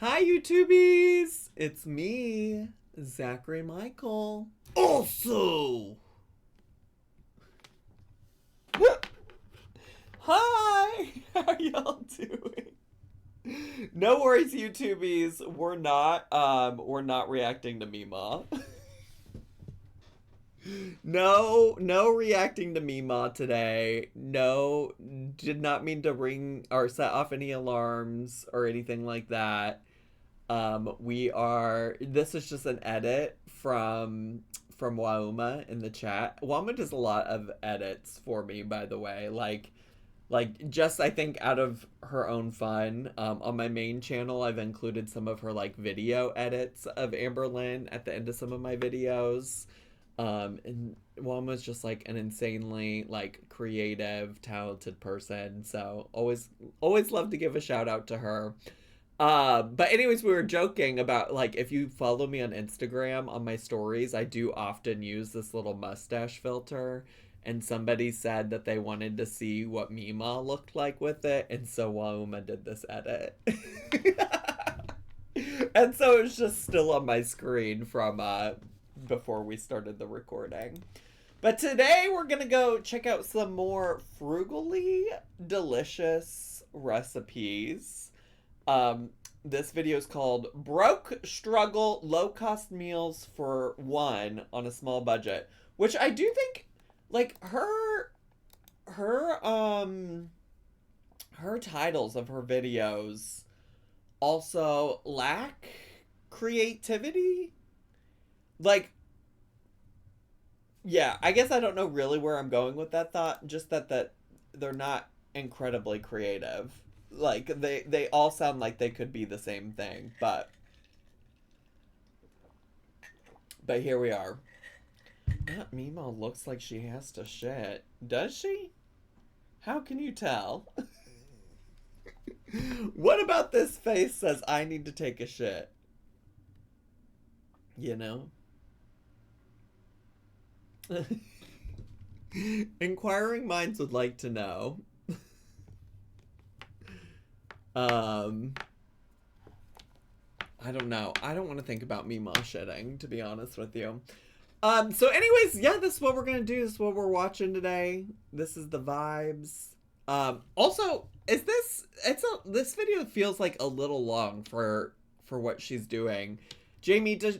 Hi, YouTubies! It's me, Zachary Michael. Also, hi! How y'all doing? No worries, YouTubies. We're not reacting to Mima. No reacting to Mima today. No, did not mean to ring or set off any alarms or anything like that. This is just an edit from Wauma in the chat. Wauma does a lot of edits for me, by the way. Like just I think out of her own fun. On my main channel, I've included some of her like video edits of Amberlynn at the end of some of my videos. And Wauma's just like an insanely like creative, talented person. So always love to give a shout out to her. But anyways, we were joking about like if you follow me on Instagram on my stories, I do often use this little mustache filter. And somebody said that they wanted to see what Mima looked like with it, and so Wauma did this edit. And so it's just still on my screen from before we started the recording. But today we're gonna go check out some more frugally delicious recipes. This video is called Broke Struggle Low Cost Meals for One on a Small Budget, which I do think like her titles of her videos also lack creativity. Like, yeah, I guess I don't know really where I'm going with that thought, just that they're not incredibly creative. Like they all sound like they could be the same thing, but here we are. That Mima looks like she has to shit. Does she? How can you tell? What about this face says I need to take a shit? You know? Inquiring minds would like to know. I don't know. I don't want to think about Mima shitting, to be honest with you. So anyways, yeah, this is what we're gonna do. This is what we're watching today. This is the vibes. Also, this video feels like a little long for what she's doing. Jamie, do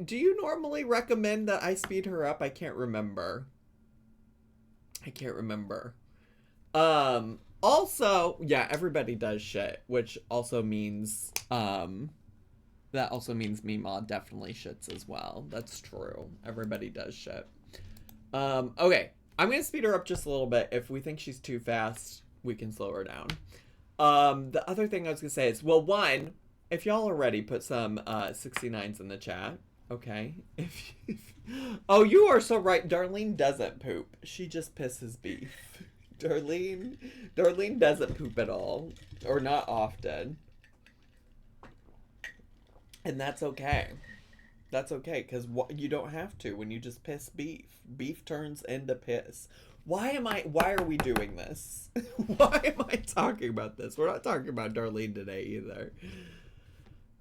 you normally recommend that I speed her up? I can't remember. Also, yeah, everybody does shit, which also means that also means Mima definitely shits as well. That's true. Everybody does shit. Okay. I'm going to speed her up just a little bit. If we think she's too fast, we can slow her down. The other thing I was going to say is, well, one, if y'all are ready, put some 69s in the chat. Okay. Oh, you are so right. Darlene doesn't poop. She just pisses beef. Darlene doesn't poop at all. Or not often. And that's okay. That's okay, because you don't have to when you just piss beef. Beef turns into piss. Why are we doing this? Why am I talking about this? We're not talking about Darlene today either.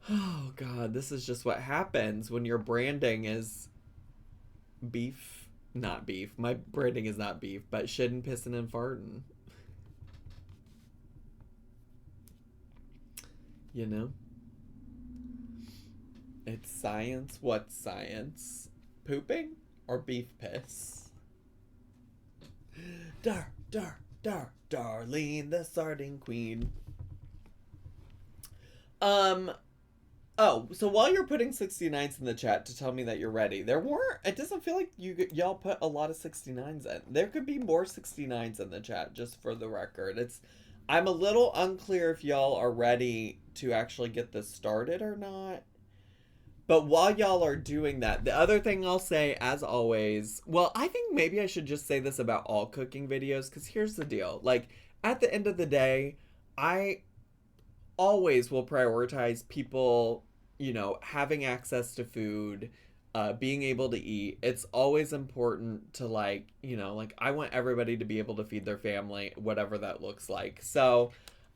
Oh, God, this is just what happens when your branding is beef. Not beef. My branding is not beef, but shitting, pissing, and farting. You know? It's science. What's science? Pooping or beef piss? Darlene, the sardine queen. Oh, so while you're putting 69s in the chat to tell me that you're ready, it doesn't feel like y'all put a lot of 69s in. There could be more 69s in the chat, just for the record. I'm a little unclear if y'all are ready to actually get this started or not. But while y'all are doing that, the other thing I'll say, as always, well, I think maybe I should just say this about all cooking videos, because here's the deal. Like, at the end of the day, I always will prioritize people, having access to food, being able to eat. It's always important to, like, I want everybody to be able to feed their family, whatever that looks like. So,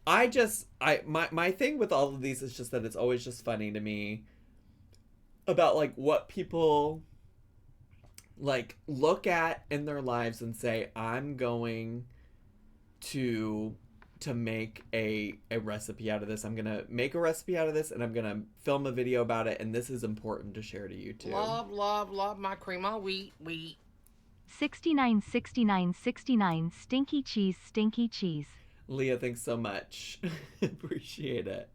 my thing with all of these is just that it's always just funny to me about like what people like look at in their lives and say, I'm going to make a recipe out of this. I'm gonna make a recipe out of this, and I'm gonna film a video about it, and this is important to share to YouTube. Love my cream of wheat. 69, 69, 69, stinky cheese. Leah, thanks so much. Appreciate it.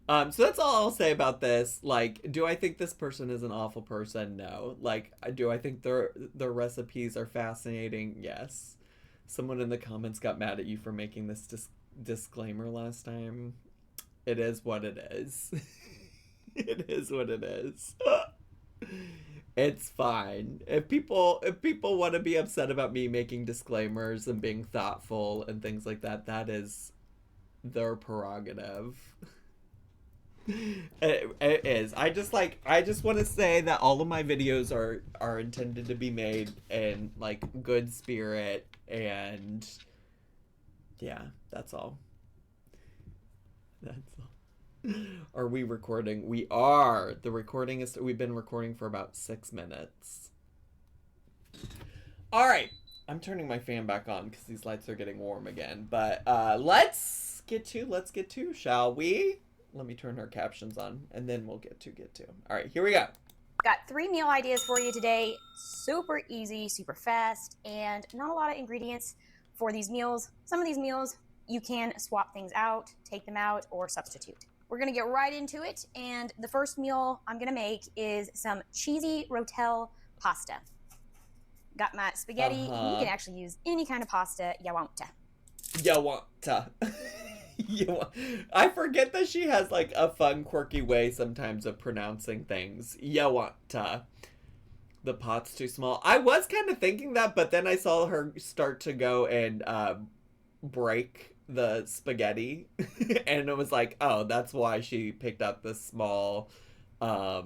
So that's all I'll say about this. Like, do I think this person is an awful person? No. Like, do I think their recipes are fascinating? Yes. Someone in the comments got mad at you for making this disclaimer last time. It is what it is. It is what it is. It's fine. If people want to be upset about me making disclaimers and being thoughtful and things like that, that is their prerogative. It is. I just want to say that all of my videos are intended to be made in like good spirit, and yeah, that's all. That's all. Are we recording? We are. The recording is. We've been recording for about 6 minutes. All right. I'm turning my fan back on because these lights are getting warm again. But let's get to, shall we? Let me turn our captions on, and then we'll get to. All right, here we go. Got 3 meal ideas for you today. Super easy, super fast, and not a lot of ingredients for these meals. Some of these meals, you can swap things out, take them out, or substitute. We're gonna get right into it, and the first meal I'm gonna make is some cheesy rotel pasta. Got my spaghetti. You can actually use any kind of pasta you want to. I forget that she has like a fun, quirky way sometimes of pronouncing things. The pot's too small. I was kind of thinking that, but then I saw her start to go and break the spaghetti, and it was like, oh, that's why she picked up this small pot.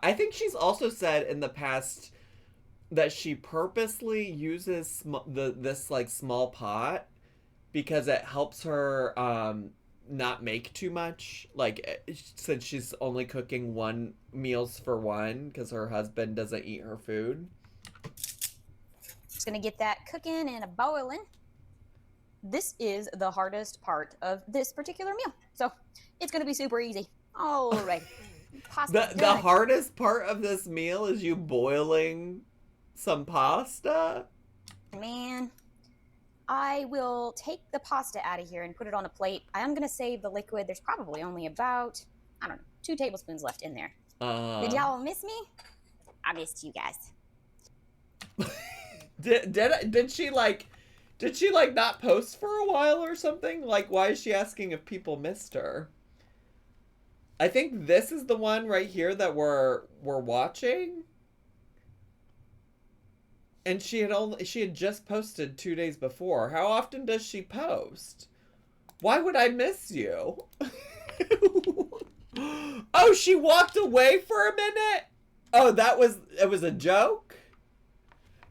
I think she's also said in the past that she purposely uses this like small pot because it helps her not make too much, like since she's only cooking meals for one because her husband doesn't eat her food. Just gonna get that cooking and boiling. This is the hardest part of this particular meal, so it's gonna be super easy. All right. The hardest part of this meal is you boiling some pasta? Man, I will take the pasta out of here and put it on a plate. I am going to save the liquid. There's probably only about, 2 tablespoons left in there. Did y'all miss me? I missed you guys. Did she not post for a while or something? Like, why is she asking if people missed her? I think this is the one right here that we're watching. And she had just posted 2 days before. How often does she post? Why would I miss you? Oh, she walked away for a minute? Oh, it was a joke?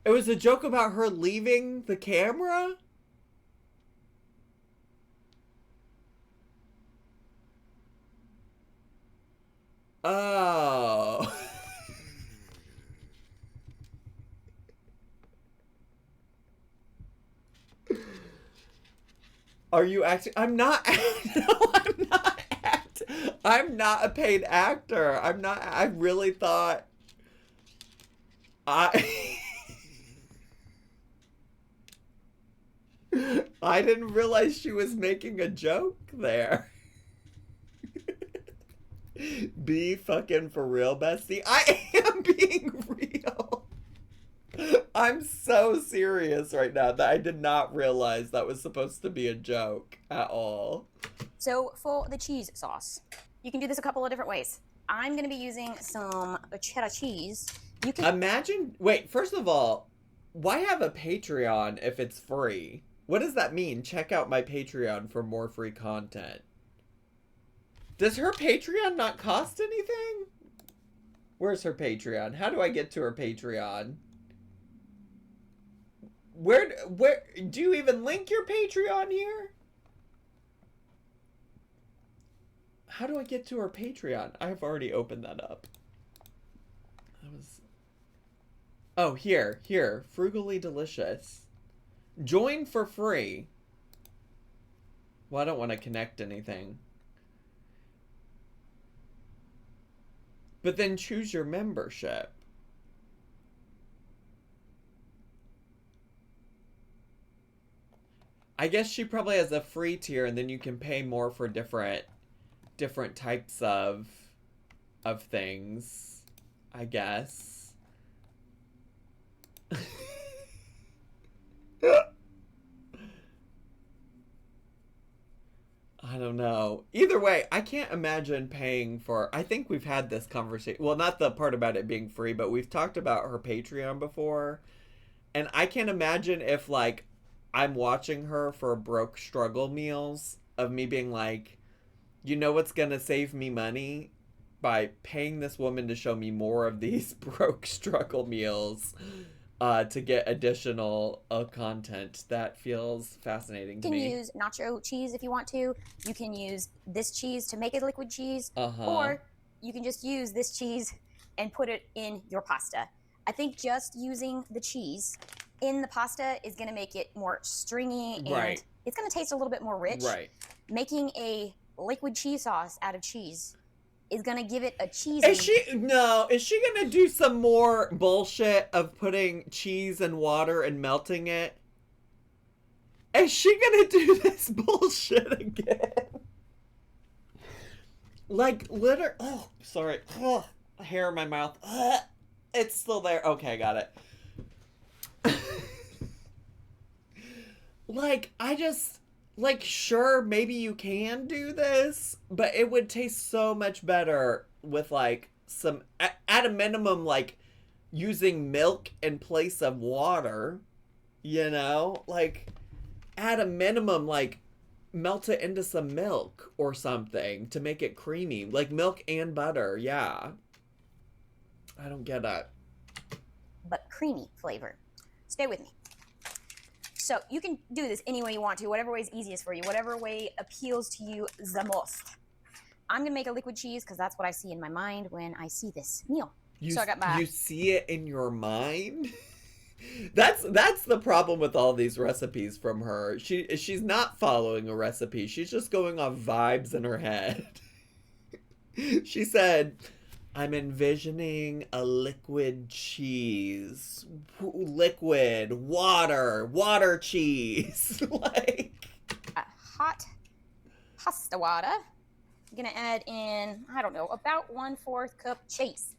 It was a joke about her leaving the camera? Oh. Are you acting? I'm not. No, I'm not acting. I'm not a paid actor. I'm not. I really thought. I didn't realize she was making a joke there. Be fucking for real, bestie. I am being real. I'm so serious right now that I did not realize that was supposed to be a joke at all. So for the cheese sauce, you can do this a couple of different ways. I'm going to be using some cheddar cheese. You can wait, first of all, why have a Patreon if it's free? What does that mean? Check out my Patreon for more free content. Does her Patreon not cost anything? Where's her Patreon? How do I get to her Patreon? Where do you even link your Patreon here? How do I get to her Patreon? I've already opened that up. Oh, here. Frugally Delicious. Join for free. Well, I don't want to connect anything. But then choose your membership. I guess she probably has a free tier, and then you can pay more for different types of things, I guess. I don't know. Either way, I can't imagine paying for... I think we've had this conversation. Well, not the part about it being free, but we've talked about her Patreon before. And I can't imagine if, like, I'm watching her for broke struggle meals of me being like, you know what's gonna save me money? By paying this woman to show me more of these broke struggle meals to get additional content. That feels fascinating to me. You can use nacho cheese if you want to. You can use this cheese to make a liquid cheese. Or you can just use this cheese and put it in your pasta. I think just using the cheese in the pasta is going to make it more stringy and it's going to taste a little bit more rich. Right. Making a liquid cheese sauce out of cheese is going to give it a cheesy... Is she going to do some more bullshit of putting cheese and water and melting it? Is she going to do this bullshit again? Like, literally... Oh, sorry. Oh, hair in my mouth. It's still there. Okay, got it. Like, I just... Like, sure, maybe you can do this, but it would taste so much better with, like, some... At a minimum, like, using milk in place of water, you know? Like, at a minimum, like, melt it into some milk or something to make it creamy. Like, milk and butter, yeah. I don't get it. But creamy flavor. Stay with me. So you can do this any way you want to, whatever way is easiest for you, whatever way appeals to you the most. I'm going to make a liquid cheese because that's what I see in my mind when I see this meal. So I got my... You see it in your mind? That's the problem with all these recipes from her. She's not following a recipe. She's just going off vibes in her head. She said... I'm envisioning a liquid cheese. Liquid. Water cheese. Like... hot pasta water. I'm going to add in, I don't know, about 1/4 cup cheese.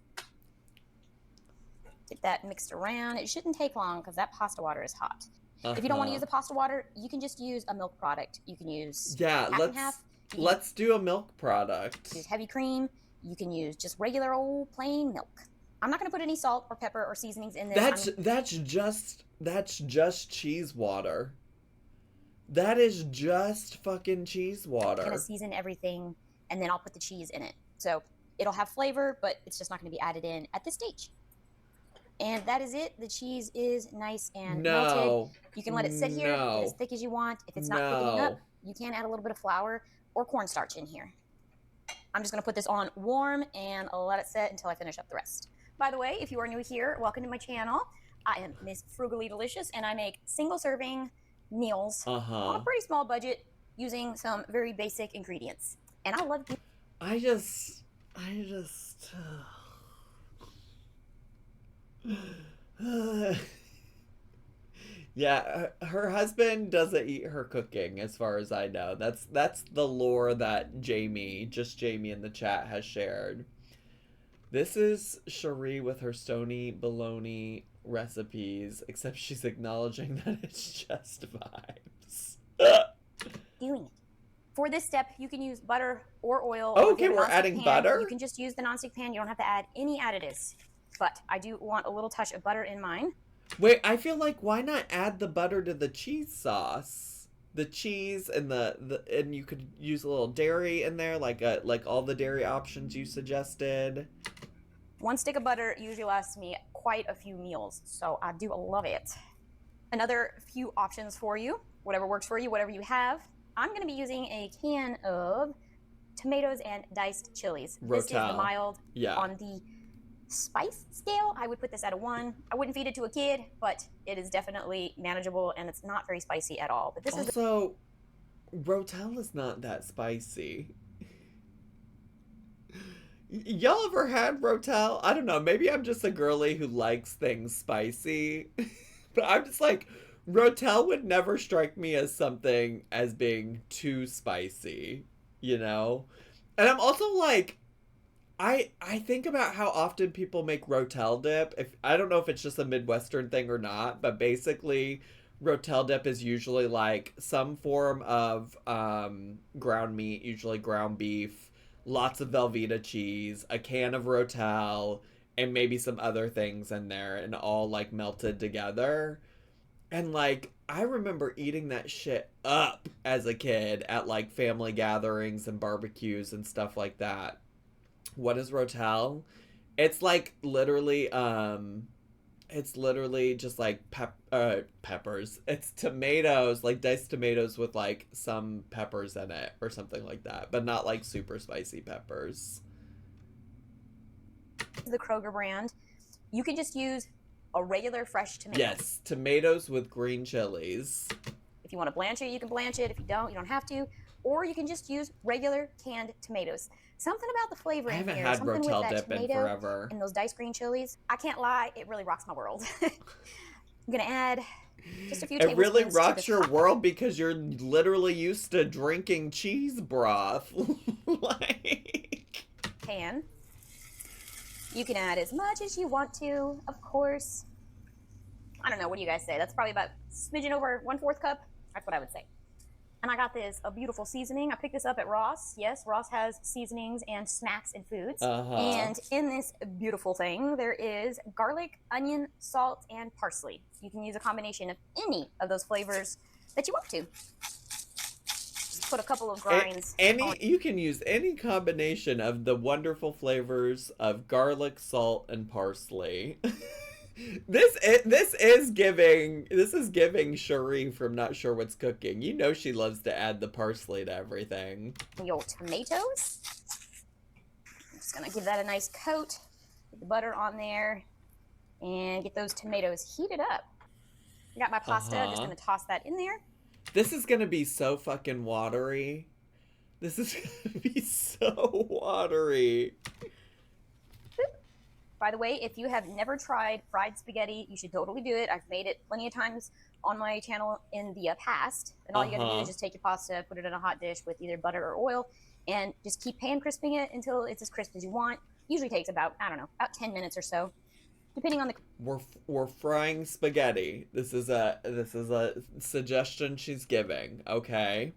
Get that mixed around. It shouldn't take long because that pasta water is hot. If you don't want to use the pasta water, you can just use a milk product. You can use half and half. Let's do a milk product. Use heavy cream. You can use just regular old plain milk. I'm not going to put any salt or pepper or seasonings in this. That's just cheese water. That is just fucking cheese water. I'm going to season everything, and then I'll put the cheese in it. So it'll have flavor, but it's just not going to be added in at this stage. And that is it. The cheese is nice and melted. You can let it sit here, get as thick as you want. If it's not thickening up, you can add a little bit of flour or cornstarch in here. I'm just going to put this on warm and let it set until I finish up the rest. By the way, if you are new here, welcome to my channel. I am Miss Frugally Delicious, and I make single-serving meals on a pretty small budget using some very basic ingredients. And I love... I just... Yeah, her husband doesn't eat her cooking, as far as I know. That's the lore that Jamie in the chat has shared. This is Cherie with her stony baloney recipes, except she's acknowledging that it's just vibes. Doing it. For this step, you can use butter or oil. Oh, okay, we're adding butter? You can just use the nonstick pan. You don't have to add any additives. But I do want a little touch of butter in mine. Wait, I feel like why not add the butter to the cheese sauce? The cheese and and you could use a little dairy in there, like all the dairy options you suggested. 1 stick of butter usually lasts me quite a few meals, so I do love it. Another few options for you, whatever works for you, whatever you have. I'm going to be using a can of tomatoes, and diced chilies. This is the Rotel. mild. Yeah. On the spice scale, I would put this at a 1. I wouldn't feed it to a kid, but it is definitely manageable, and it's not very spicy at all. But this is Also, Rotel is not that spicy. Y'all ever had Rotel? I don't know. Maybe I'm just a girly who likes things spicy. But I'm just like, Rotel would never strike me as something as being too spicy, you know? And I'm also like, I think about how often people make Rotel dip. I don't know if it's just a Midwestern thing or not, but basically Rotel dip is usually like some form of ground meat, usually ground beef, lots of Velveeta cheese, a can of Rotel, and maybe some other things in there, and all like melted together. And like, I remember eating that shit up as a kid at like family gatherings and barbecues and stuff like that. What is Rotel? It's like literally just like peppers. It's tomatoes, like diced tomatoes with like some peppers in it or something like that, but not like super spicy peppers. the Kroger brand. You can just use a regular fresh tomato. Yes, tomatoes with green chilies. If you want to blanch it, you can blanch it. If you don't have to. Or you can just use regular canned tomatoes. Something about the flavor in here. I haven't had something Rotel with that dip in tomato forever. and those diced green chilies. I can't lie, it really rocks my world. I'm gonna add just a few It really tablespoons to rocks this your hot world because you're literally used to drinking cheese broth. Like, pan. You can add as much as you want to, of course. I don't know, what do you guys say? That's probably about smidgen over 1/4 cup. That's what I would say. And I got this, a beautiful seasoning. I picked this up at Ross. Yes, Ross has seasonings and snacks and foods. And in this beautiful thing, there is garlic, onion, salt, and parsley. You can use a combination of any of those flavors that you want to. Just put a couple of grinds on. You can use any combination of the wonderful flavors of garlic, salt, and parsley. This is giving Cherie from Not Sure What's Cooking. You know she loves to add the parsley to everything. Your tomatoes. I'm just gonna give that a nice coat. Put the butter on there and get those tomatoes heated up. I got my pasta. Just gonna toss that in there. This is gonna be so fucking watery. This is gonna be so watery. By the way, if you have never tried fried spaghetti, you should totally do it. I've made it plenty of times on my channel in the past. And all you gotta do is just take your pasta, put it in a hot dish with either butter or oil, and just keep pan crisping it until it's as crisp as you want. Usually takes about, I don't know, about 10 minutes or so, depending on the... We're frying spaghetti. This is a suggestion she's giving, okay?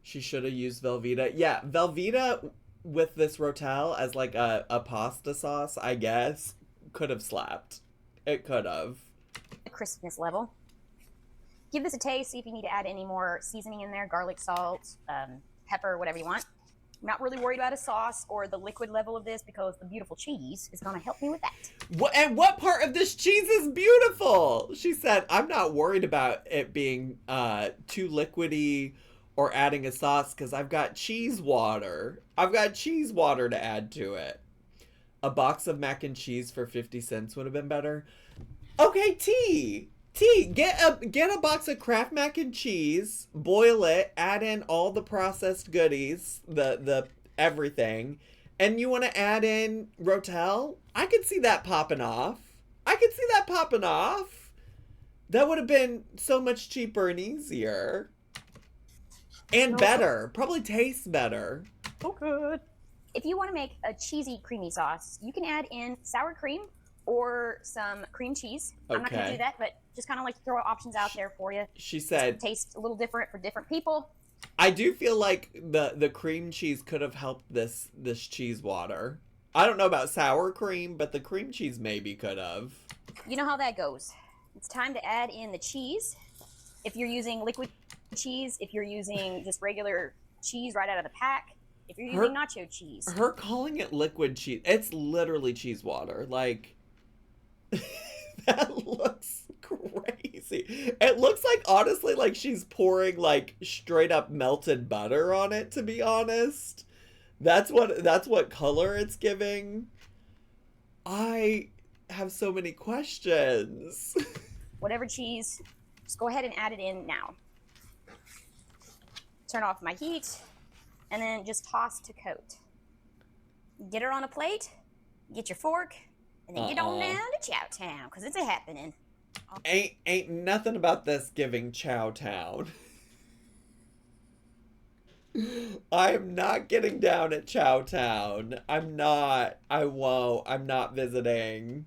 She should have used Velveeta. Yeah, Velveeta with this Rotel as like a pasta sauce, I guess, could have slapped. It could have. The crispness level. Give this a taste, see if you need to add any more seasoning in there, garlic, salt, pepper, whatever you want. I'm not really worried about a sauce or the liquid level of this because the beautiful cheese is going to help me with that. And what part of this cheese is beautiful? She said, I'm not worried about it being too liquidy or adding a sauce because I've got cheese water. I've got cheese water to add to it. A box of mac and cheese for 50 cents would have been better. Okay, T, get a box of Kraft mac and cheese, boil it, add in all the processed goodies, the everything, and you want to add in Rotel? I could see that popping off. That would have been so much cheaper and easier. And better. Probably tastes better. Oh, good. If you want to make a cheesy, creamy sauce, you can add in sour cream or some cream cheese. I'm not going to do that, but just kind of like to throw options out there for you. She said... Tastes a little different for different people. I do feel like the cream cheese could have helped this cheese water. I don't know about sour cream, but the cream cheese maybe could have. You know how that goes. It's time to add in the cheese. If you're using liquid cheese, if you're using just regular cheese right out of the pack, if you're using nacho cheese. Her calling it liquid cheese, it's literally cheese water. Like, that looks crazy. It looks like, honestly, like she's pouring like straight up melted butter on it, to be honest. That's what color it's giving. I have so many questions. Whatever cheese, just go ahead and add it in now. Turn off my heat, and then just toss to coat. Get her on a plate, get your fork, and then get on down to Chow Town, because it's a happening. Ain't nothing about this giving Chow Town. I am not getting down at Chow Town. I'm not. I won't. I'm not visiting.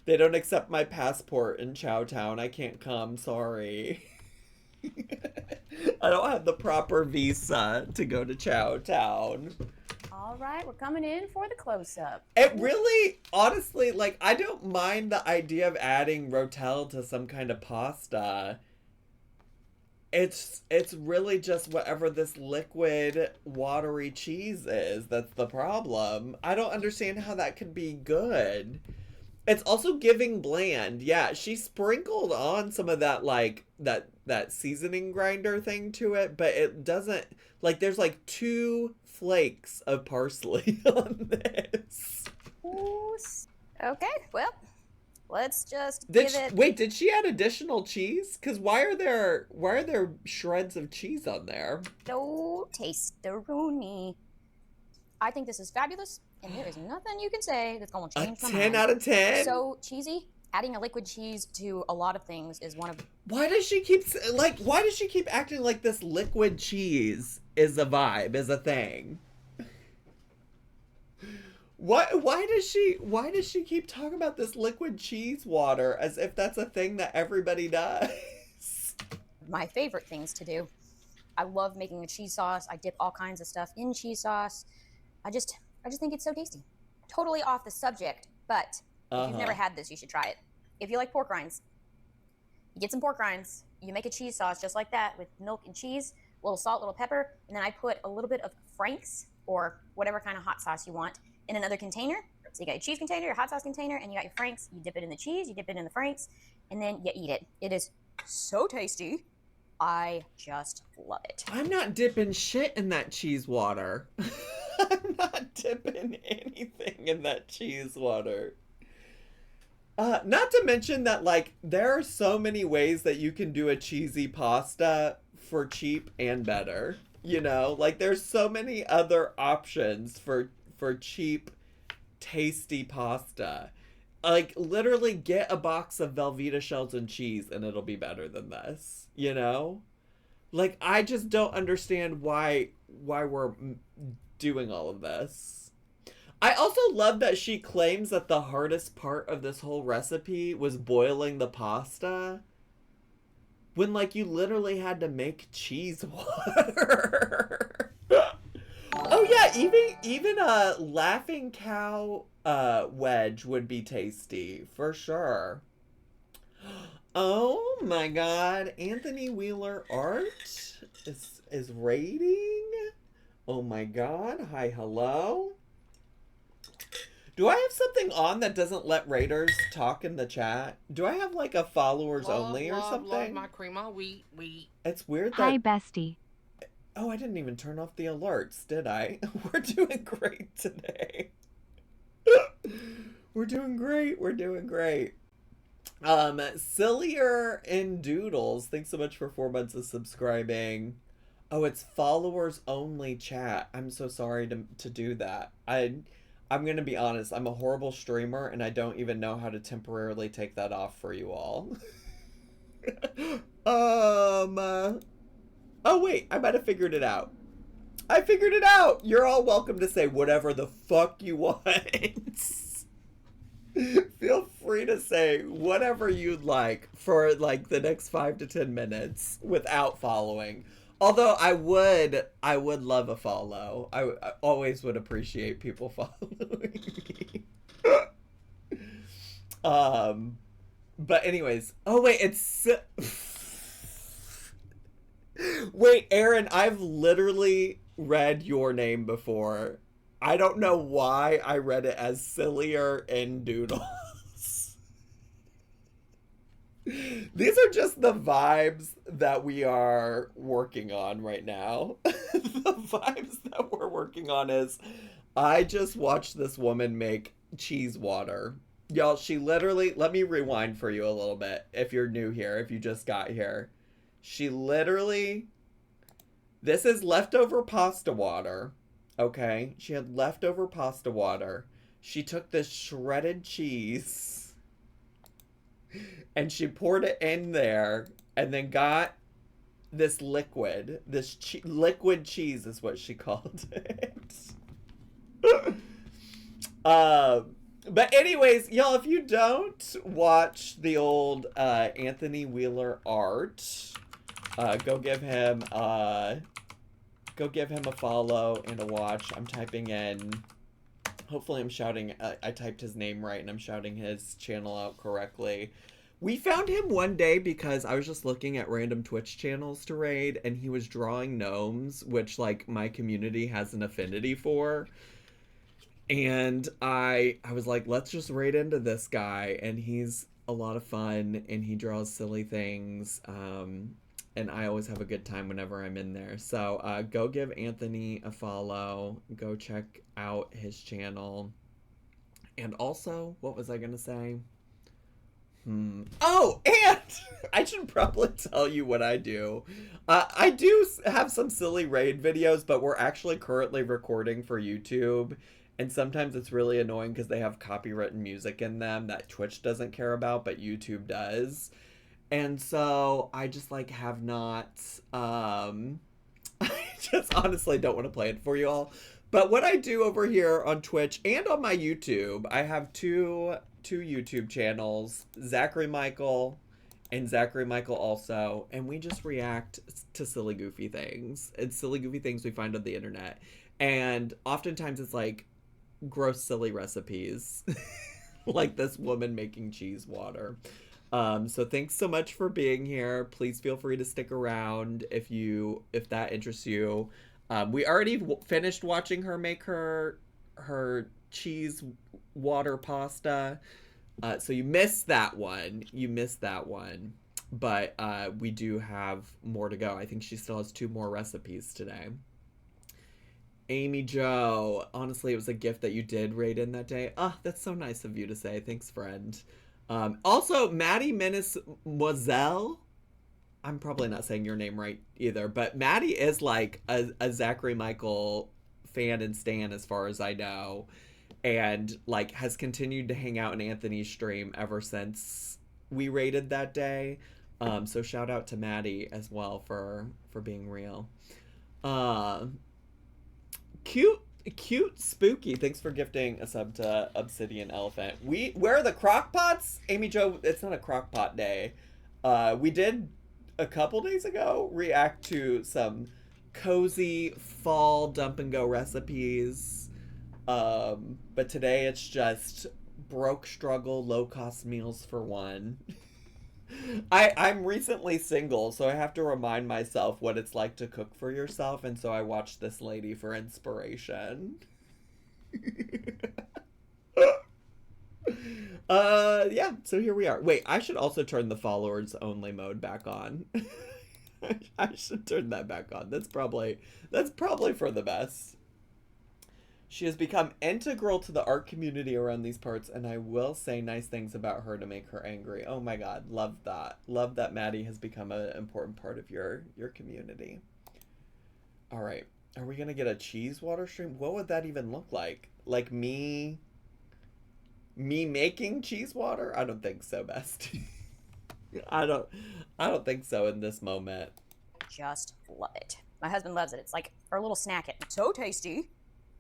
They don't accept my passport in Chow Town. I can't come. Sorry. I don't have the proper visa to go to Chow Town. All right, we're coming in for the close-up. It really, honestly, like, I don't mind the idea of adding rotel to some kind of pasta. It's really just whatever this liquid, watery cheese is that's the problem. I don't understand how that could be good. It's also giving bland. Yeah, she sprinkled on some of that, like, that seasoning grinder thing to it, but it doesn't, like, there's like 2 flakes of parsley on this. Ooh, okay, well, let's just give it... Wait, did she add additional cheese? Because why are there shreds of cheese on there? No taste-a-rooney. I think this is fabulous, and there is nothing you can say that's going to change my mind. 10 out of 10? So cheesy. Adding a liquid cheese to a lot of things is one of... Why does she keep acting like this liquid cheese is a vibe, is a thing? Why does she keep talking about this liquid cheese water as if that's a thing that everybody does? My favorite things to do. I love making a cheese sauce. I dip all kinds of stuff in cheese sauce. I just think it's so tasty. Totally off the subject, but if you've never had this, you should try it. If you like pork rinds, you get some pork rinds, you make a cheese sauce just like that with milk and cheese, a little salt, a little pepper, and then I put a little bit of Frank's or whatever kind of hot sauce you want in another container. So you got your cheese container, your hot sauce container, and you got your Frank's. You dip it in the cheese, you dip it in the Frank's, and then you eat it. It is so tasty. I just love it. I'm not dipping shit in that cheese water. I'm not dipping anything in that cheese water. Not to mention that, like, there are so many ways that you can do a cheesy pasta for cheap and better. You know? Like, there's so many other options for cheap, tasty pasta. Like, literally get a box of Velveeta shells and cheese and it'll be better than this. You know? Like, I just don't understand why we're doing all of this. I also love that she claims that the hardest part of this whole recipe was boiling the pasta. When, like, you literally had to make cheese water. Oh, yeah, even a Laughing Cow wedge would be tasty, for sure. Oh, my God. Anthony Wheeler Art is rating. Oh, my God. Hi, hello. Do I have something on that doesn't let raters talk in the chat? Do I have, like, a followers only or something? Love my cream of wheat. It's weird that... Hi, bestie. Oh, I didn't even turn off the alerts, did I? We're doing great today. We're doing great. We're doing great. Sillier in Doodles, thanks so much for 4 months of subscribing. Oh, it's followers only chat. I'm so sorry to do that. I'm going to be honest, I'm a horrible streamer and I don't even know how to temporarily take that off for you all. Oh wait, I might have figured it out. I figured it out! You're all welcome to say whatever the fuck you want. Feel free to say whatever you'd like for like the next 5 to 10 minutes without following. Although I would love a follow. I always would appreciate people following me. But anyways, oh wait, it's wait, Aaron, I've literally read your name before. I don't know why I read it as Sillier in Doodles. These are just the vibes that we are working on right now. The vibes that we're working on is I just watched this woman make cheese water. Y'all, she literally, let me rewind for you a little bit if you're new here, if you just got here. She literally, this is leftover pasta water, okay? She had leftover pasta water. She took this shredded cheese and she poured it in there and then got this liquid. This liquid cheese is what she called it. But anyways, y'all, if you don't watch the old Anthony Wheeler art, go give him a follow and a watch. I'm typing in, hopefully I'm shouting, I typed his name right and I'm shouting his channel out correctly. We found him one day because I was just looking at random Twitch channels to raid, and he was drawing gnomes, which, like, my community has an affinity for. And I was like, let's just raid into this guy, and he's a lot of fun, and he draws silly things, and I always have a good time whenever I'm in there. So go give Anthony a follow, go check out his channel. And also, what was I gonna say? Oh, and I should probably tell you what I do. I do have some silly raid videos, but we're actually currently recording for YouTube. And sometimes it's really annoying because they have copywritten music in them that Twitch doesn't care about, but YouTube does. And so I just, like, have not, I just honestly don't want to play it for you all. But what I do over here on Twitch and on my YouTube, I have two YouTube channels, Zacharymike and Zacharymike also, and we just react to silly goofy things. It's silly goofy things we find on the internet. And oftentimes it's like gross silly recipes. Like this woman making cheese water. So thanks so much for being here. Please feel free to stick around if that interests you. We already finished watching her make her cheese water pasta. So you missed that one. But we do have more to go. I think she still has 2 more recipes today. Amy Jo, honestly, it was a gift that you did raid in that day. Ah, that's so nice of you to say. Thanks, friend. Also, Maddie Menace Moselle. I'm probably not saying your name right either, but Maddie is like a Zacharymike fan and stan as far as I know, and like has continued to hang out in Anthony's stream ever since we raided that day. So shout out to Maddie as well for being real. Cute spooky, thanks for gifting a sub to Obsidian Elephant. Where are the crock pots? Amy Jo, it's not a crock pot day. We did a couple days ago react to some cozy fall dump and go recipes, but today it's just broke struggle low cost meals for one. I'm recently single, so I have to remind myself what it's like to cook for yourself, and so I watched this lady for inspiration. Yeah, so here we are. Wait, I should also turn the followers only mode back on. I should turn that back on. That's probably for the best. She has become integral to the art community around these parts, and I will say nice things about her to make her angry. Oh my god, love that. Love that Maddie has become an important part of your community. Alright, are we gonna get a cheese water stream? What would that even look like? Like me making cheese water? I don't think so, bestie. I don't think so in this moment. Just love it. My husband loves it. It's like our little snack. It's so tasty.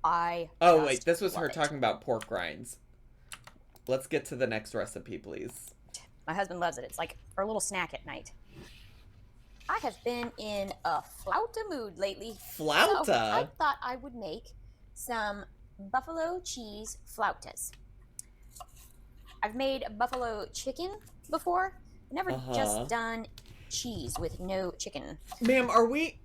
Oh wait, this was her talking about pork rinds. Let's get to the next recipe, please. My husband loves it. It's like our little snack at night. I have been in a flauta mood lately. Flauta? So I thought I would make some buffalo cheese flautas. I've made buffalo chicken before. Never just done cheese with no chicken. Ma'am, are we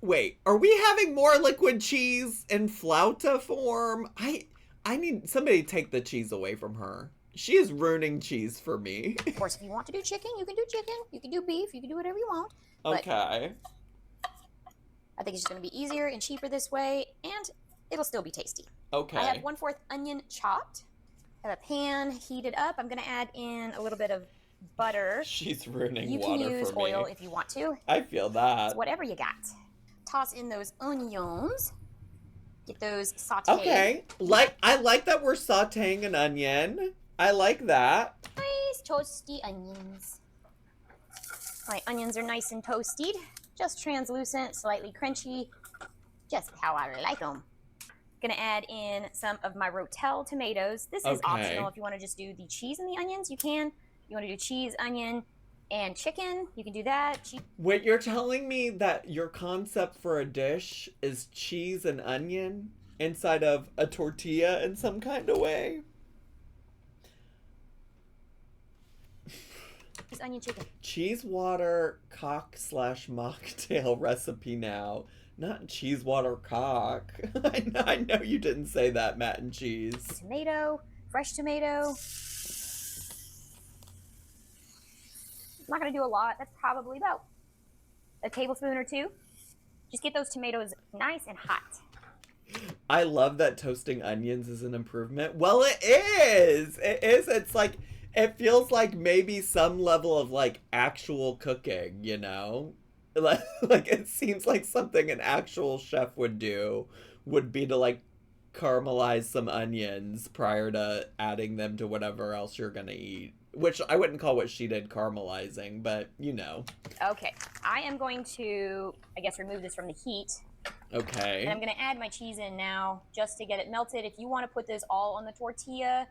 having more liquid cheese in flauta form? I need somebody to take the cheese away from her. She is ruining cheese for me. Of course, if you want to do chicken, you can do chicken. You can do beef. You can do whatever you want. But Okay. I think it's just going to be easier and cheaper this way, and it'll still be tasty. Okay. I have 1/4 onion chopped. I have a pan heated up. I'm going to add in a little bit of butter. She's ruining You water can use for me. oil if you want to. I feel that. It's whatever you got. Toss in those onions. Get those sauteed. Okay. I like that we're sauteing an onion. I like that. Nice toasty onions. My onions are nice and toasted. Just translucent, slightly crunchy. Just how I like them. Gonna add in some of my Rotel tomatoes. This is optional. If you want to just do the cheese and the onions, you can. You want to do cheese, onion, and chicken, you can do that. Wait, you're telling me that your concept for a dish is cheese and onion inside of a tortilla in some kind of way? Cheese, onion, chicken. Cheese water cock/mocktail recipe now. Not cheese water cock. I know you didn't say that, Matt and cheese. Tomato, fresh tomato. I'm not gonna do a lot. That's probably about a tablespoon or 2. Just get those tomatoes nice and hot. I love that toasting onions is an improvement. Well, it is. It is. It's like, it feels like maybe some level of like actual cooking, you know? Like it seems like something an actual chef would do would be to like caramelize some onions prior to adding them to whatever else you're gonna eat. Which I wouldn't call what she did caramelizing, but you know. Okay, I am going to, I guess, remove this from the heat. Okay. And I'm going to add my cheese in now just to get it melted. If you want to put this all on the tortilla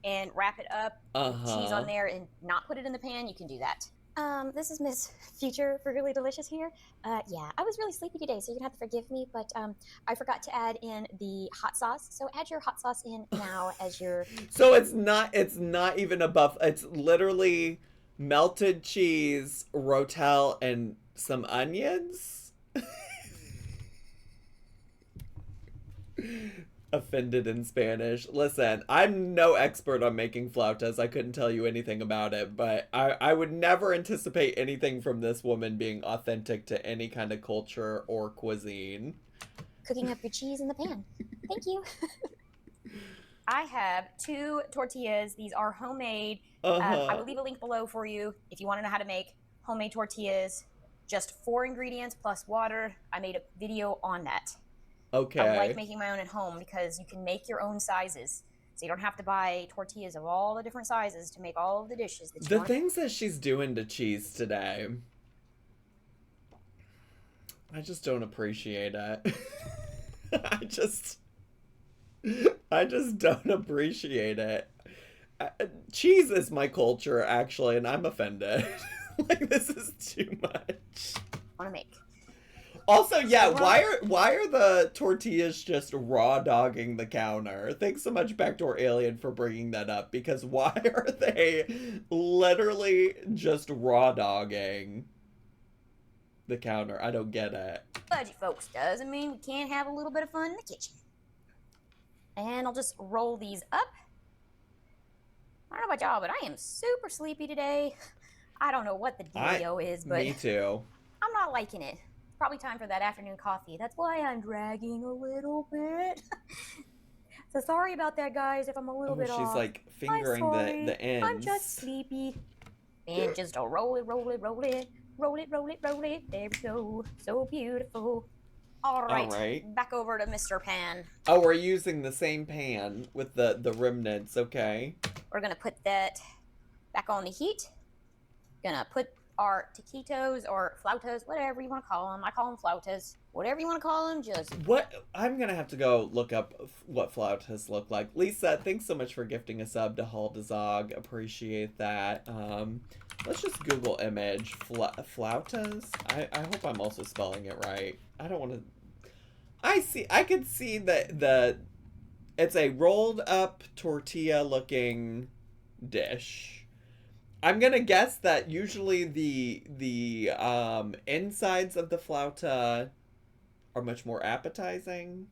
and wrap it up, cheese on there and not put it in the pan, you can do that. This is Miss Future for Really Delicious here. Yeah, I was really sleepy today, so you're gonna have to forgive me, but I forgot to add in the hot sauce. So add your hot sauce in now as your... So it's not even a buff. It's literally melted cheese, Rotel, and some onions? Offended in Spanish. Listen, I'm no expert on making flautas. I couldn't tell you anything about it, but I would never anticipate anything from this woman being authentic to any kind of culture or cuisine. Cooking up your cheese in the pan. Thank you. I have 2 tortillas. These are homemade. I will leave a link below for you if you want to know how to make homemade tortillas. Just 4 ingredients plus water. I made a video on that. Okay. I like making my own at home because you can make your own sizes. So you don't have to buy tortillas of all the different sizes to make all of the dishes that you want. The things that she's doing to cheese today, I just don't appreciate it. I just don't appreciate it. Cheese is my culture, actually, and I'm offended. Like, this is too much. I want to make. Also, yeah, why are the tortillas just raw dogging the counter? Thanks so much, Backdoor Alien, for bringing that up, because why are they literally just raw dogging the counter? I don't get it. Budget, folks, doesn't mean we can't have a little bit of fun in the kitchen. And I'll just roll these up. I don't know about y'all, but I am super sleepy today. I don't know what the dealio is, but... Me too. I'm not liking it. Probably time for that afternoon coffee. That's why I'm dragging a little bit. So sorry about that, guys, if I'm a little bit off. She's like fingering the ends. I'm just sleepy. And just roll it, roll it, roll it. Roll it, roll it, roll it. There we go. So beautiful. All right. Back over to Mr. Pan. Oh, we're using the same pan with the remnants, okay. We're going to put that back on the heat. Gonna put our taquitos or flautas, whatever you want to call them. I call them flautas. Whatever you want to call them, just... What? I'm gonna have to go look up what flautas look like. Lisa, thanks so much for gifting a sub to Hall to Zog. Appreciate that. Let's just Google image flautas. I hope I'm also spelling it right. I don't want to... I could see that it's a rolled up tortilla looking dish. I'm gonna guess that usually the insides of the flauta are much more appetizing,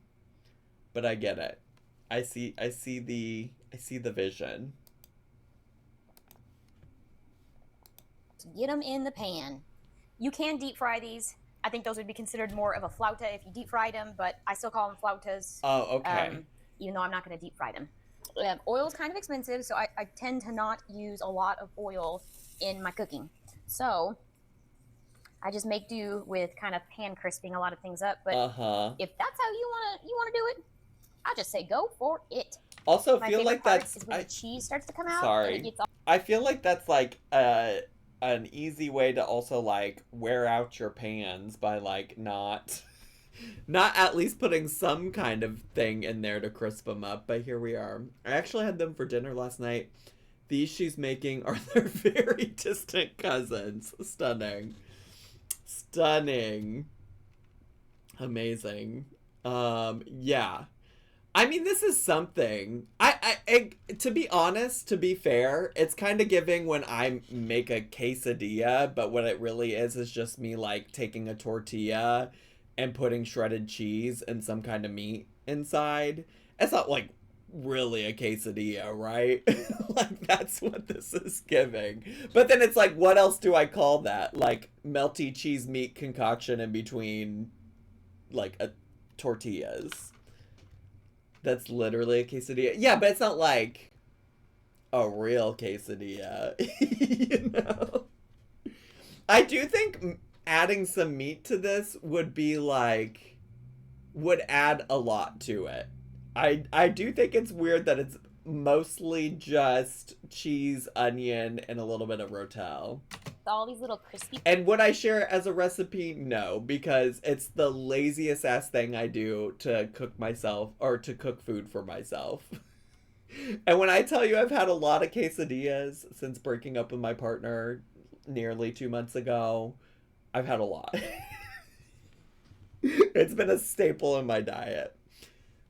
but I get it. I see the vision. Get them in the pan. You can deep fry these. I think those would be considered more of a flauta if you deep fried them, but I still call them flautas. Oh, okay. Even though I'm not going to deep fry them. Oil is kind of expensive, so I tend to not use a lot of oil in my cooking. So I just make do with kind of pan crisping a lot of things up. But if that's how you wanna do it, I just say go for it. Also, My feel like that's is when the cheese starts to come out. Sorry, And it gets all... I feel like that's like an easy way to also like wear out your pans by like not at least putting some kind of thing in there to crisp them up. But here we are. I actually had them for dinner last night. These she's making are their very distant cousins. Stunning. Amazing. Yeah. I mean, this is something. I to be honest, to be fair, it's kind of giving when I make a quesadilla, but what it really is just me like taking a tortilla and putting shredded cheese and some kind of meat inside. It's not like really a quesadilla, right? Like that's what this is giving. But then it's like, what else do I call that? Like melty cheese meat concoction in between like a tortillas. That's literally a quesadilla. Yeah, but it's not like a real quesadilla. You know? I do think adding some meat to this would add a lot to it. I do think it's weird that it's mostly just cheese, onion, and a little bit of rotel. All these little crispy... And would I share it as a recipe? No, because it's the laziest ass thing I do to cook myself, or to cook food for myself. And when I tell you I've had a lot of quesadillas since breaking up with my partner nearly 2 months ago, I've had a lot. It's been a staple in my diet.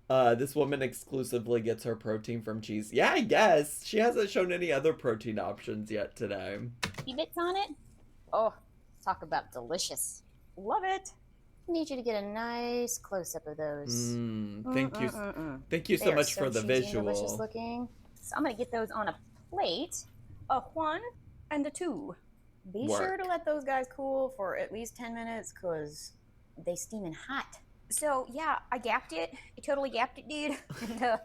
This woman exclusively gets her protein from cheese. Yeah, I guess. She hasn't shown any other protein options yet today. Bits on it. Oh, talk about delicious. Love it. I need you to get a nice close-up of those. Thank you. Thank you so much for the visual. Delicious looking. So I'm going to get those on a plate. A 1 and a 2. Be sure to let those guys cool for at least 10 minutes because they steaming hot. So, yeah, I gapped it. I totally gapped it, dude. And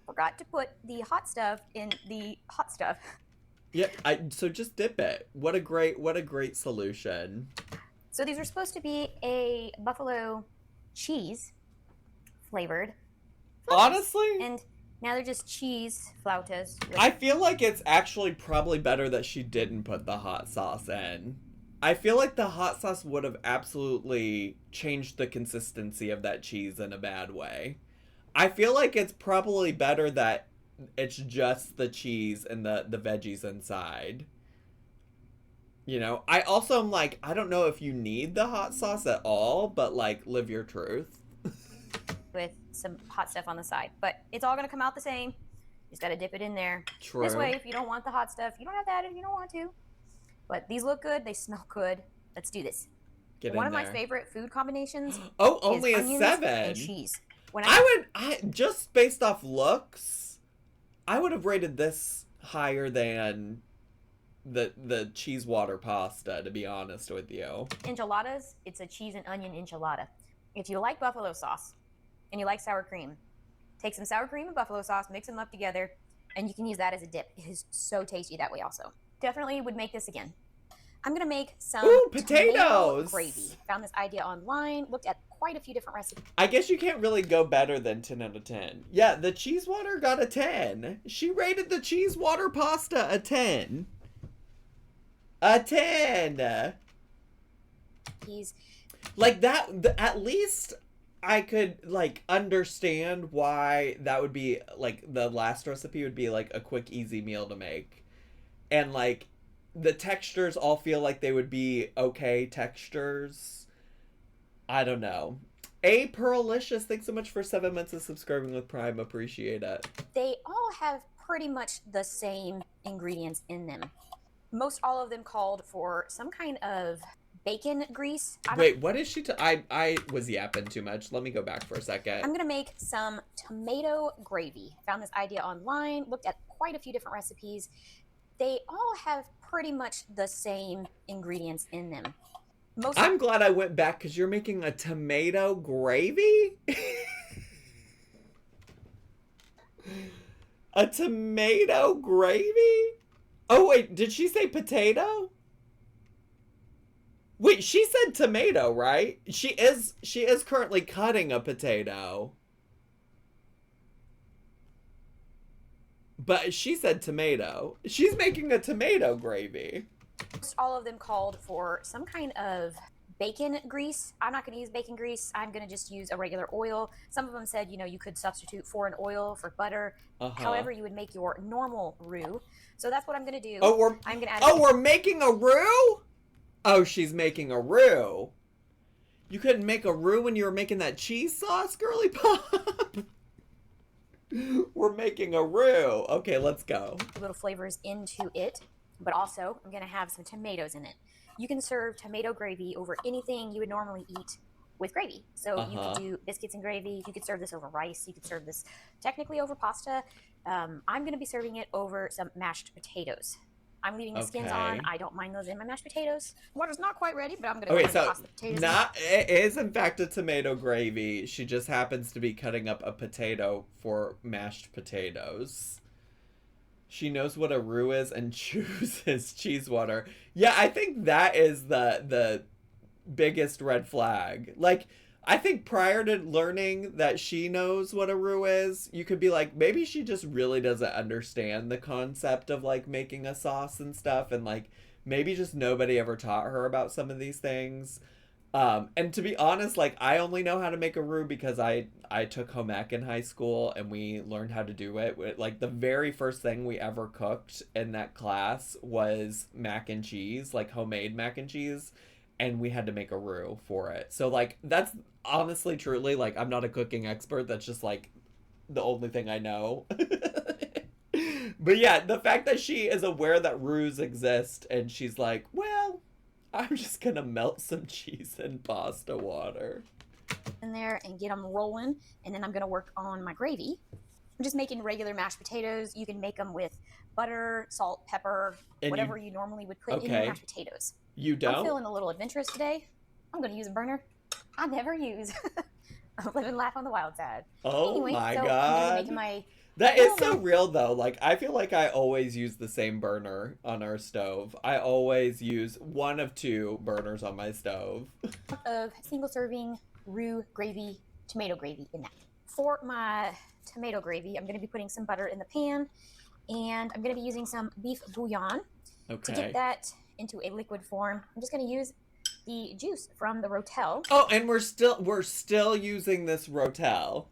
forgot to put the hot stuff in the hot stuff. Yep, so just dip it. What a great solution. So these are supposed to be a buffalo cheese flavored flautas. Honestly? And now they're just cheese flautas. I feel like it's actually probably better that she didn't put the hot sauce in. I feel like the hot sauce would have absolutely changed the consistency of that cheese in a bad way. I feel like it's probably better that it's just the cheese and the veggies inside. You know, I also am like, I don't know if you need the hot sauce at all, but like, live your truth. With some hot stuff on the side. But it's all going to come out the same. You just got to dip it in there. True. This way, if you don't want the hot stuff, you don't have to add it if you don't want to. But these look good. They smell good. Let's do this. One of my favorite food combinations. Oh, only is a 7. And cheese. Just based off looks, I would have rated this higher than the cheese water pasta, to be honest with you. Enchiladas, it's a cheese and onion enchilada. If you like buffalo sauce and you like sour cream, take some sour cream and buffalo sauce, mix them up together, and you can use that as a dip. It is so tasty that way also. Definitely would make this again. I'm going to make some potatoes gravy. Found this idea online, looked at quite a few different recipes. I guess you can't really go better than 10 out of 10. Yeah, the cheese water got a 10. She rated the cheese water pasta a 10. A 10! Like that, at least I could like understand why that would be like the last recipe would be like a quick, easy meal to make. And like the textures all feel like they would be okay textures. I don't know. A Pearlicious, thanks so much for 7 months of subscribing with Prime. Appreciate it. They all have pretty much the same ingredients in them. Most all of them called for some kind of bacon grease. Wait, what is she? I was yapping too much. Let me go back for a second. I'm going to make some tomato gravy. Found this idea online, looked at quite a few different recipes. They all have pretty much the same ingredients in them. I'm glad I went back because you're making a tomato gravy? A tomato gravy? Oh, wait, did she say potato? Wait, she said tomato, right? She is currently cutting a potato. But she said tomato. She's making a tomato gravy. All of them called for some kind of bacon grease. I'm not going to use bacon grease. I'm going to just use a regular oil. Some of them said, you know, you could substitute for an oil for butter. However you would make your normal roux. So that's what I'm going to do. I'm going to add we're making a roux? Oh, she's making a roux. You couldn't make a roux when you were making that cheese sauce, girly pop? We're making a roux. Okay, let's go. Little flavors into it, but also I'm going to have some tomatoes in it. You can serve tomato gravy over anything you would normally eat with gravy. So you could do biscuits and gravy. You could serve this over rice. You could serve this technically over pasta. I'm going to be serving it over some mashed potatoes. I'm leaving the skins on. I don't mind those in my mashed potatoes. Water's not quite ready, but I'm going to toss the potatoes it is in fact a tomato gravy. She just happens to be cutting up a potato for mashed potatoes. She knows what a roux is and chooses cheese water. Yeah, I think that is the biggest red flag. Like, I think prior to learning that she knows what a roux is, you could be like, maybe she just really doesn't understand the concept of, like, making a sauce and stuff. And, like, maybe just nobody ever taught her about some of these things. And to be honest, like, I only know how to make a roux because I took home ec in high school and we learned how to do it. Like, the very first thing we ever cooked in that class was mac and cheese, like homemade mac and cheese. And we had to make a roux for it. So, like, that's honestly, truly, like, I'm not a cooking expert. That's just, like, the only thing I know. But, yeah, the fact that she is aware that roux exist and she's like, well, I'm just gonna melt some cheese in pasta water. in there and get them rolling. And then I'm going to work on my gravy. I'm just making regular mashed potatoes. You can make them with butter, salt, pepper, and whatever you normally would put in your mashed potatoes. You don't? I'm feeling a little adventurous today. I'm going to use a burner. I never use. Live and laugh on the wild side. Oh anyway, my so God. I'm making that is so real though. Like, I feel like I always use the same burner on our stove. I always use one of two burners on my stove. Of single serving roux gravy, tomato gravy in that. For my tomato gravy, I'm going to be putting some butter in the pan, and I'm going to be using some beef bouillon to get that into a liquid form. I'm just going to use the juice from the rotel. Oh, and we're still using this rotel.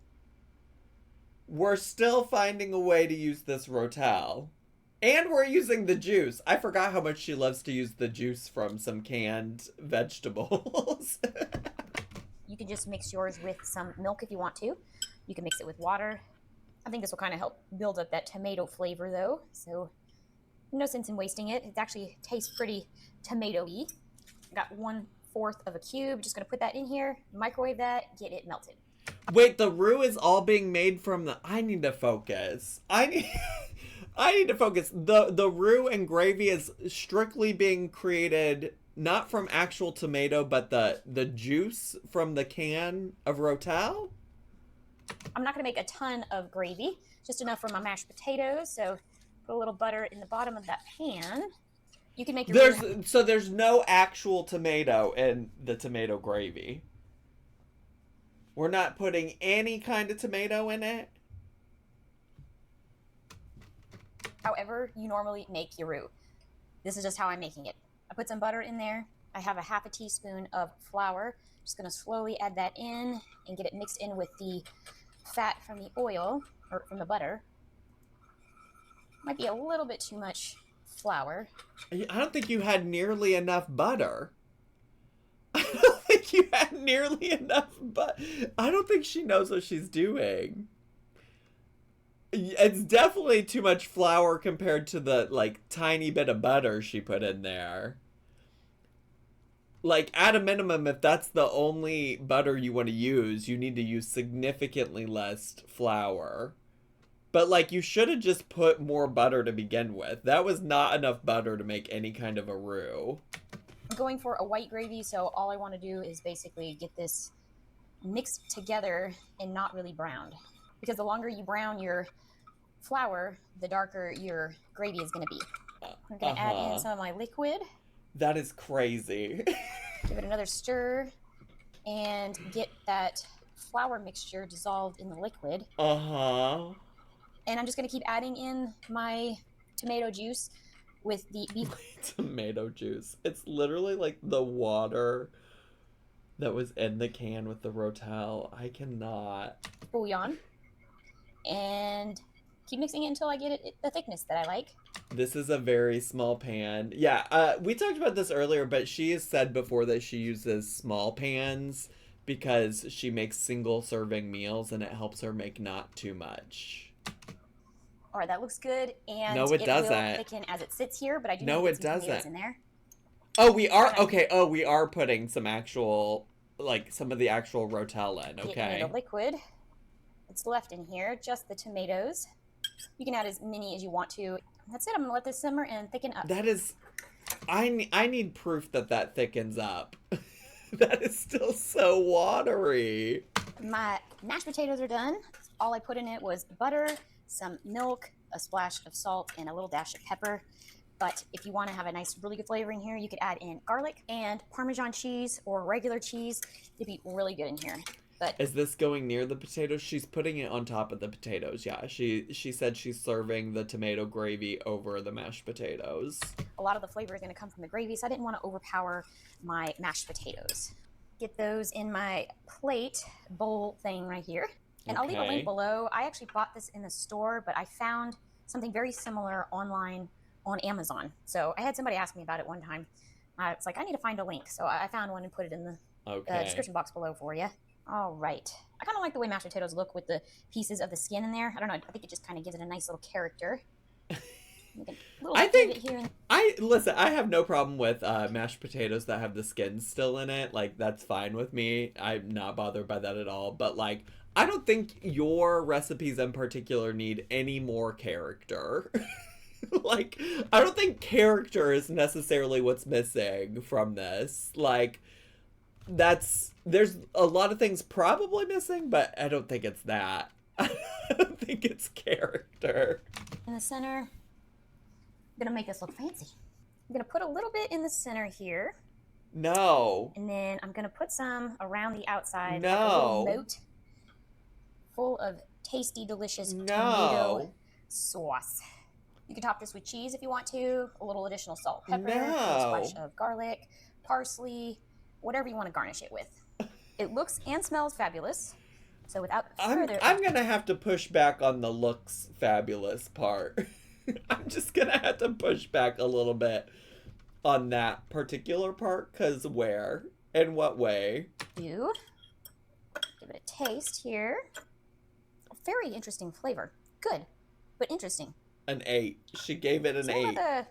We're still finding a way to use this rotel. And we're using the juice. I forgot how much she loves to use the juice from some canned vegetables. You can just mix yours with some milk if you want to. You can mix it with water. I think this will kind of help build up that tomato flavor though. So no sense in wasting it. It actually tastes pretty tomato-y. I got 1/4 of a cube. Just gonna put that in here, microwave that, get it melted. Wait, the roux is all being made from the... I need to focus. I need to focus. The roux and gravy is strictly being created not from actual tomato, but the juice from the can of rotel? I'm not going to make a ton of gravy, just enough for my mashed potatoes. So put a little butter in the bottom of that pan. You can make your So there's no actual tomato in the tomato gravy. We're not putting any kind of tomato in it? However you normally make your roux. This is just how I'm making it. I put some butter in there. I have a 1/2 teaspoon of flour. Just going to slowly add that in and get it mixed in with the fat from the oil, or from the butter. Might be a little bit too much flour. I don't think you had nearly enough butter. I don't think you had nearly enough butter. I don't think she knows what she's doing. It's definitely too much flour compared to the, like, tiny bit of butter she put in there. Like, at a minimum, if that's the only butter you want to use, you need to use significantly less flour. But, like, you should have just put more butter to begin with. That was not enough butter to make any kind of a roux. I'm going for a white gravy, so all I want to do is basically get this mixed together and not really browned. Because the longer you brown your flour, the darker your gravy is going to be. I'm going to add in some of my liquid. That is crazy. Give it another stir and get that flour mixture dissolved in the liquid. And I'm just going to keep adding in my tomato juice with the beef. Tomato juice. It's literally like the water that was in the can with the Rotel. I cannot. Bouillon. And keep mixing it until I get it the thickness that I like. This is a very small pan. Yeah, we talked about this earlier, but she has said before that she uses small pans because she makes single serving meals and it helps her make not too much. All right, that looks good, and no, it doesn't. Will thicken as it sits here, but I do no, need it some doesn't. In there. Oh, we are okay. Oh, we are putting some actual, like some of the actual Rotel in. Okay. Get the liquid that's left in here, just the tomatoes. You can add as many as you want to. That's it. I'm gonna let this simmer and thicken up. That is, I need proof that that thickens up. That is still so watery. My mashed potatoes are done. All I put in it was butter, some milk, a splash of salt, and a little dash of pepper. But if you want to have a nice, really good flavor in here, you could add in garlic and Parmesan cheese or regular cheese. It'd be really good in here. But is this going near the potatoes? She's putting it on top of the potatoes. Yeah, she said she's serving the tomato gravy over the mashed potatoes. A lot of the flavor is going to come from the gravy, so I didn't want to overpower my mashed potatoes. Get those in my plate bowl thing right here. And I'll leave a link below. I actually bought this in the store, but I found something very similar online on Amazon. So I had somebody ask me about it one time. It's like, I need to find a link. So I found one and put it in the description box below for you. All right. I kind of like the way mashed potatoes look with the pieces of the skin in there. I don't know. I think it just kind of gives it a nice little character. Listen, I have no problem with mashed potatoes that have the skin still in it. Like, that's fine with me. I'm not bothered by that at all. But, like, I don't think your recipes in particular need any more character. Like, I don't think character is necessarily what's missing from this. Like, there's a lot of things probably missing, but I don't think it's that. I don't think it's character. In the center, I'm gonna make this look fancy. I'm gonna put a little bit in the center here. No. And then I'm gonna put some around the outside. No. Like a little moat full of tasty, delicious tomato sauce. You can top this with cheese if you want to, a little additional salt, pepper, a splash of garlic, parsley, whatever you want to garnish it with. It looks and smells fabulous. So without further I'm going to have to push back on the looks fabulous part. I'm just going to have to push back a little bit on that particular part, because where? In what way? You give it a taste here. A very interesting flavor. Good, but interesting. An 8. She gave it an 8. Some of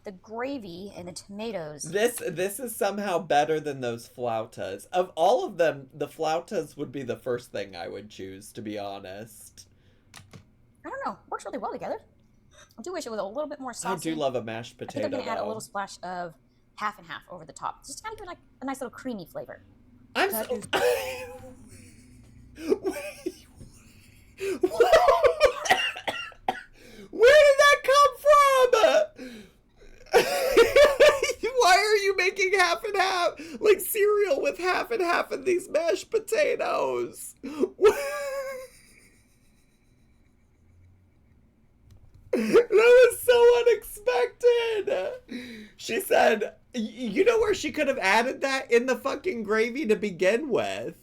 the gravy and the tomatoes. This is somehow better than those flautas. Of all of them, the flautas would be the first thing I would choose, to be honest. I don't know. Works really well together. I do wish it was a little bit more saucy. I do love a mashed potato. I think I'm going to add a little splash of half and half over the top. Just kind of give it like a nice little creamy flavor. I'm so... Where did that come from? Why are you making half and half? Like cereal with half and half of these mashed potatoes. That was so unexpected. She said, you know where she could have added that? In the fucking gravy to begin with.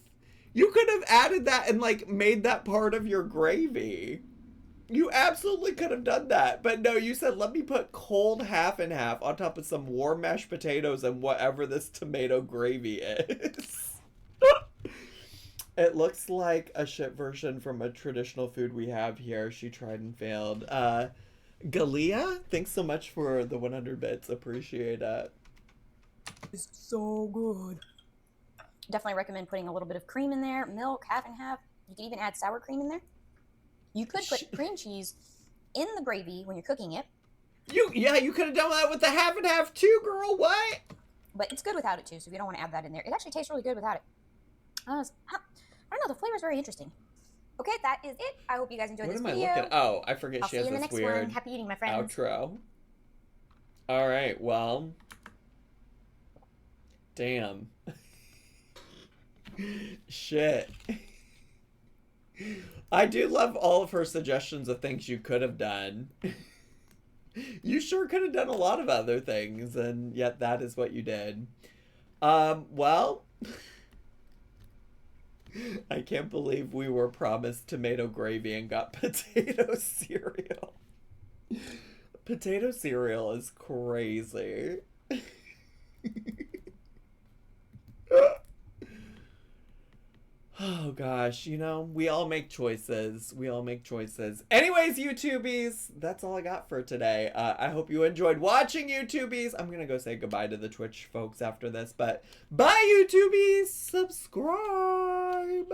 You could have added that and, like, made that part of your gravy. You absolutely could have done that. But no, you said, let me put cold half and half on top of some warm mashed potatoes and whatever this tomato gravy is. It looks like a shit version from a traditional food we have here. She tried and failed. Galia, thanks so much for the 100 bits. Appreciate it. It's so good. Definitely recommend putting a little bit of cream in there. Milk, half and half. You can even add sour cream in there. You could put cream cheese in the gravy when you're cooking it. You could have done that with the half and half too, girl. What? But it's good without it too, so if you don't want to add that in there. It actually tastes really good without it. I don't know, the flavor is very interesting. Okay, that is it. I hope you guys enjoyed this video. What am I looking at? Oh, I forget I'll she see has you in the this next weird one. Happy eating, my friends. outro. All right, well. Damn. Shit. I do love all of her suggestions of things you could have done. You sure could have done a lot of other things, and yet that is what you did. Well, I can't believe we were promised tomato gravy and got potato cereal. Potato cereal is crazy. Oh gosh, you know, we all make choices. We all make choices. Anyways, YouTubies, that's all I got for today. I hope you enjoyed watching, YouTubies. I'm gonna go say goodbye to the Twitch folks after this, but bye, YouTubies. Subscribe.